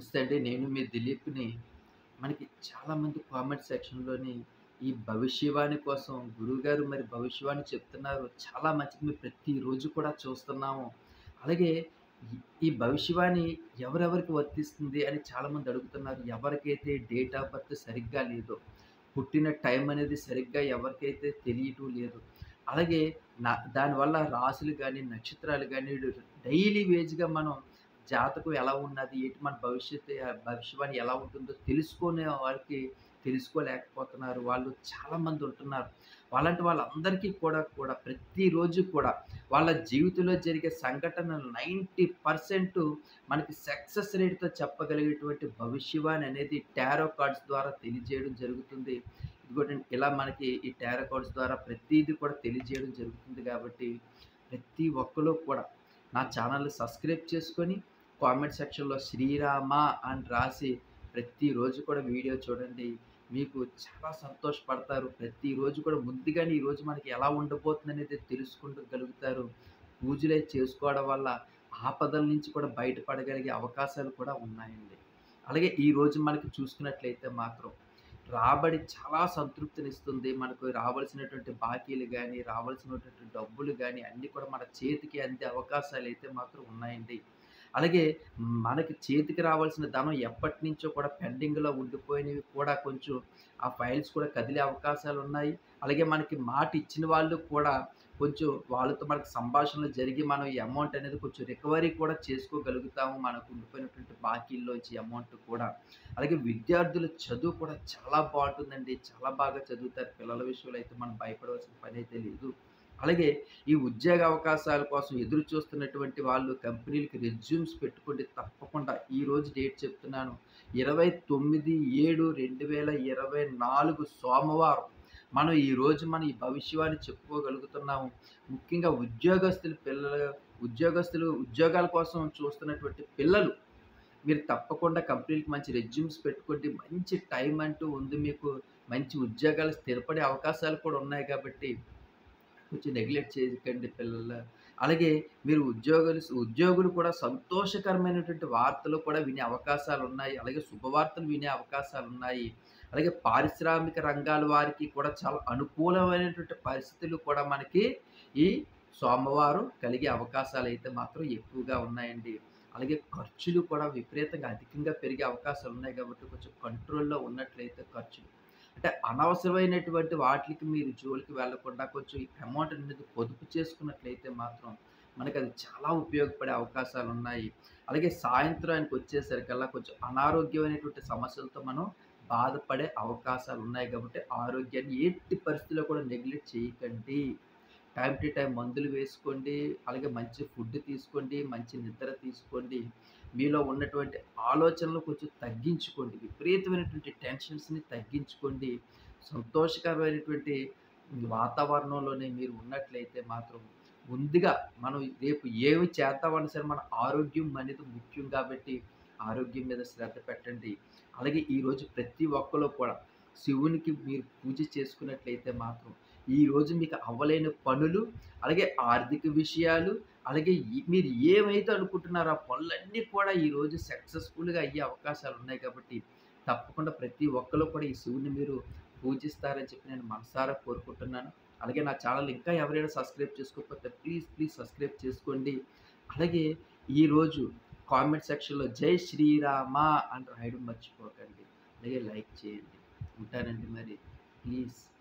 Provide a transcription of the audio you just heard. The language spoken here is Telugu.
నమస్తే అండి. నేను మీ దిలీప్‌ని. మనకి చాలామంది కామెంట్ సెక్షన్‌లోని ఈ భవిష్యవాణి కోసం గురువుగారు మరి భవిష్యవాణి చెప్తున్నారు. చాలా మంచిది. మేము ప్రతిరోజు కూడా చూస్తున్నాము. అలాగే ఈ ఈ భవిష్యవాణి ఎవరెవరికి వర్తిస్తుంది అని చాలామంది అడుగుతున్నారు. ఎవరికైతే డేట్ ఆఫ్ బర్త్ సరిగ్గా లేదో, పుట్టిన టైం అనేది సరిగ్గా ఎవరికైతే తెలియటం లేదు. అలాగే దానివల్ల రాశులు గాని, నక్షత్రాలు గాని డైలీ వేజ్‌గా మనం జాతకం ఎలా ఉన్నది, ఏంటి మన భవిష్యవాణి ఎలా ఉంటుందో తెలుసుకునే వారికి తెలుసుకోలేకపోతున్నారు. వాళ్ళు చాలామంది ఉంటున్నారు. అలాంటి వాళ్ళందరికీ కూడా ప్రతిరోజు కూడా వాళ్ళ జీవితంలో జరిగే సంఘటనలు 90% మనకి సక్సెస్ రేట్‌తో చెప్పగలిగేటువంటి భవిష్యవాణి అనేది టారో కార్డ్స్ ద్వారా తెలియజేయడం జరుగుతుంది. ఇదిగోటండి ఇలా మనకి ఈ టారో కార్డ్స్ ద్వారా ప్రతీది కూడా తెలియజేయడం జరుగుతుంది కాబట్టి ప్రతి ఒక్కళ్ళు కూడా నా ఛానల్‌ని సబ్స్క్రైబ్ చేసుకొని కామెంట్ సెక్షన్‌లో శ్రీరామ అని రాసి ప్రతిరోజు కూడా వీడియో చూడండి. మీకు చాలా సంతోషపడతారు. ప్రతిరోజు కూడా ముందుగానే ఈరోజు మనకి ఎలా ఉండబోతుందనేది తెలుసుకుంటగలుగుతారు. పూజలయి చేసుకోవడం వల్ల ఆపదల నుంచి కూడా బయటపడగలిగే అవకాశాలు కూడా ఉన్నాయండి. అలాగే ఈరోజు మనకి చూసుకున్నట్లయితే మాత్రం రాబడి చాలా సంతృప్తినిస్తుంది. మనకు రావాల్సినటువంటి బాకీలు గాని, రావాల్సినటువంటి డబ్బులు గాని అన్నీ కూడా మన చేతికి అందే అవకాశాలైతే మాత్రం ఉన్నాయండి. అలాగే మనకి చేతికి రావాల్సిన ధనం ఎప్పటినుంచో కూడా పెండింగ్‌లో ఉండిపోయినవి కూడా కొంచెం ఆ ఫైల్స్ కూడా కదిలే అవకాశాలున్నాయి. అలాగే మనకి మాట ఇచ్చిన వాళ్ళు కూడా కొంచెం వాళ్ళతో మనకు సంభాషణలు జరిగి మనం ఈ అమౌంట్ అనేది కొంచెం రికవరీ కూడా చేసుకోగలుగుతాము. మనకు ఉండిపోయినటువంటి బాకీల్లోంచి అమౌంట్ కూడా. అలాగే విద్యార్థుల చదువు కూడా చాలా బావుంటుందండి. చాలా బాగా చదువుతారు. పిల్లల విషయంలో అయితే మనం భయపడవలసిన పనైతే లేదు. అలాగే ఈ ఉద్యోగ అవకాశాల కోసం ఎదురు చూస్తున్నటువంటి వాళ్ళు కంపెనీలకి రెజ్యూమ్స్ పెట్టుకోండి తప్పకుండా. ఈరోజు డేట్ చెప్తున్నాను. 29/7/2024 సోమవారం. మనం ఈరోజు మన ఈ భవిష్యవాణి చెప్పుకోగలుగుతున్నాము. ముఖ్యంగా ఉద్యోగస్తులు ఉద్యోగాల కోసం చూస్తున్నటువంటి పిల్లలు మీరు తప్పకుండా కంపెనీలకి మంచి రెజ్యూమ్స్ పెట్టుకోండి. మంచి టైం అంటూ ఉంది మీకు. మంచి ఉద్యోగాలు స్థిరపడే అవకాశాలు కూడా ఉన్నాయి కాబట్టి కొంచెం నెగ్లెక్ట్ చేయకండి పిల్లలు. అలాగే మీరు ఉద్యోగులు కూడా సంతోషకరమైనటువంటి వార్తలు కూడా వినే అవకాశాలున్నాయి. అలాగే శుభవార్తలు వినే అవకాశాలున్నాయి. అలాగే పారిశ్రామిక రంగాల వారికి కూడా చాలా అనుకూలమైనటువంటి పరిస్థితులు కూడా మనకి ఈ సోమవారం కలిగే అవకాశాలైతే మాత్రం ఎక్కువగా ఉన్నాయండి. అలాగే ఖర్చులు కూడా విపరీతంగా అధికంగా పెరిగే అవకాశాలున్నాయి కాబట్టి కొంచెం కంట్రోల్‌లో ఉన్నట్లయితే ఖర్చులు అంటే అనవసరమైనటువంటి వాటిలికి మీరు జోలికి వెళ్ళకుండా కొంచెం ఈ అమౌంట్ అనేది పొదుపు చేసుకున్నట్లయితే మాత్రం మనకది చాలా ఉపయోగపడే అవకాశాలున్నాయి. అలాగే సాయంత్రానికి వచ్చేసరికల్లా కొంచెం అనారోగ్యమైనటువంటి సమస్యలతో మనం బాధపడే అవకాశాలున్నాయి కాబట్టి ఆరోగ్యాన్ని ఎట్టి పరిస్థితిలో కూడా నెగ్లెక్ట్ చేయకండి. టైమ్ టు టైమ్ మందులు వేసుకోండి. అలాగే మంచి ఫుడ్ తీసుకోండి. మంచి నిద్ర తీసుకోండి. మీలో ఉన్నటువంటి ఆలోచనలు కొంచెం తగ్గించుకోండి. విపరీతమైనటువంటి టెన్షన్స్‌ని తగ్గించుకోండి. సంతోషకరమైనటువంటి వాతావరణంలోనే మీరు ఉన్నట్లయితే మాత్రం ముందుగా మనం రేపు ఏమి చేద్దామన్నా సరే మన ఆరోగ్యం అనేది ముఖ్యం కాబట్టి ఆరోగ్యం మీద శ్రద్ధ పెట్టండి. అలాగే ఈరోజు ప్రతి ఒక్కళ్ళు కూడా శివునికి మీరు పూజ చేసుకున్నట్లయితే మాత్రం ఈరోజు మీకు అవ్వలేని పనులు, అలాగే ఆర్థిక విషయాలు, అలాగే మీరు ఏమైతే అనుకుంటున్నారో ఆ పనులన్నీ కూడా ఈరోజు సక్సెస్‌ఫుల్‌గా అయ్యే అవకాశాలున్నాయి కాబట్టి, తప్పకుండా ప్రతి ఒక్కళ్ళు కూడా ఈ శివుడిని మీరు పూజిస్తారని చెప్పి నేను మనసారా కోరుకుంటున్నాను. అలాగే నా ఛానల్ ఇంకా ఎవరైనా సబ్స్క్రైబ్ చేసుకోకపోతే ప్లీజ్ సబ్స్క్రైబ్ చేసుకోండి. అలాగే ఈరోజు కామెంట్ సెక్షన్‌లో జై శ్రీరామ అని రాయడం మర్చిపోకండి. అలాగే లైక్ చేయండి. ఉంటానండి మరి. ప్లీజ్.